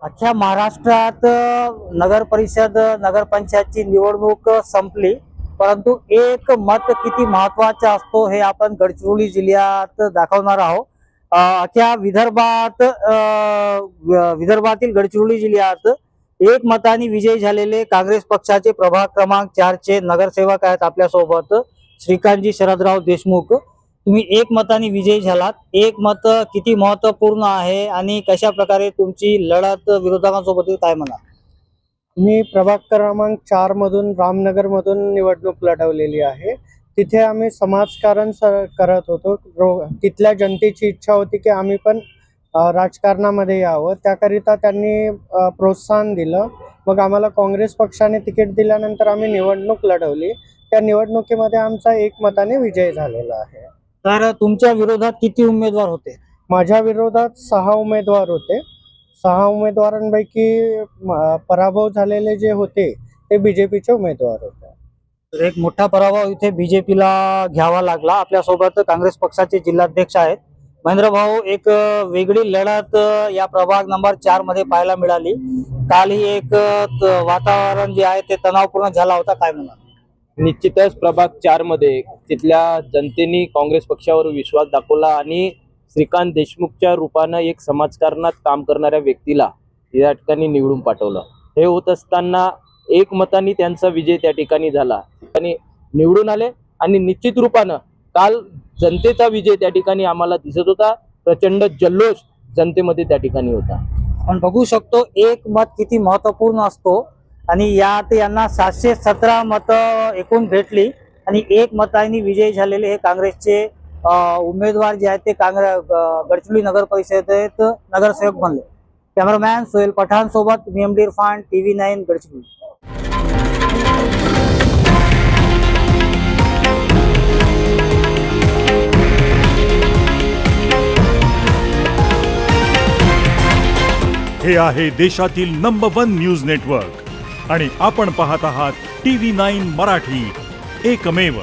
अख्ख्या महाराष्ट्रात नगर परिषद नगरपंचायतची निवडणूक संपली, परंतु एक मत किती महत्वाचा असतो हे आपण गडचिरोली जिल्ह्यात दाखवणार आहोत। अख्ख्या विदर्भातील गडचिरोली जिल्ह्यात एक मताने विजयी झालेले काँग्रेस पक्षाचे प्रभाग क्रमांक 4 चे नगरसेवक आहेत आपल्या सोबत श्रीकांतजी शरदराव देशमुख। तुम्ही एक मताने विजयी झालात, एक मत किती महत्वपूर्ण आहे आणि कशा प्रकारे तुमची लढत विरोधकांसोबत काय म्हणा? मी प्रभाग क्रमांक 4 मधून रामनगर मधून निवडणूक लढवलेली आहे। तिथे आम्ही समाजकारण करत होतो। तिथल्या जनतेची इच्छा होती की आम्ही पण राजकारणामध्ये यावं, त्याकरिता त्यांनी प्रोत्साहन दिलं। मग आम्हाला काँग्रेस पक्षाने तिकीट दिल्यानंतर आम्ही निवडणूक लढवली। त्या निवडणुकीमध्ये आमचा एक मताने विजय झालेला आहे। तर तुमच्या विरोधात किती उमेदवार होते? माझ्या विरोधात 6 उमेदवार होते। 6 उमेदवारांपैकी पराभव झालेले जे होते ते बीजेपीचे उमेदवार होते। तर एक मोठा पराभव इथे बीजेपीला घ्यावा लागला। आपल्या सोबत काँग्रेस पक्षाचे जिल्हाध्यक्ष आहेत महेंद्र भाऊ। एक वेगळी लढत या प्रभाग नंबर 4 मध्ये पाहायला मिळाली। काल ही एक वातावरण जे आहे ते तणावपूर्ण झाला होता, काय म्हणा? निश्चितच प्रभाग 4 मध्ये तिथल्या जनतेने काँग्रेस पक्षावर विश्वास दाखवला आणि श्रीकांत देशमुखच्या रूपानं एक समाजकारणात काम करणाऱ्या व्यक्तीला या ठिकाणी निवडून पाठवलं। हे होत असताना एक मताने त्यांचा विजय त्या ठिकाणी झाला आणि निवडून आले आणि निश्चित रूपानं काल जनतेचा विजय त्या ठिकाणी आम्हाला दिसत होता। प्रचंड जल्लोष जनतेमध्ये त्या ठिकाणी होता। आपण बघू शकतो एक मत किती महत्वपूर्ण असतो आणि यात यांना 717 मत एकूण भेटली आणि एक मताने विजयी झालेले हे काँग्रेसचे उमेदवार जे आहेत ते गडचिरोली नगर परिषदेत नगरसेवक बनले। कॅमेरामॅन सोहेल पठाण सोबत मी एमडी इरफान, TV9 गडचिरोली। हे आहे देशातील नंबर 1 न्यूज नेटवर्क आणि आपण पाहत आहात TV9 मराठी, एकमेव।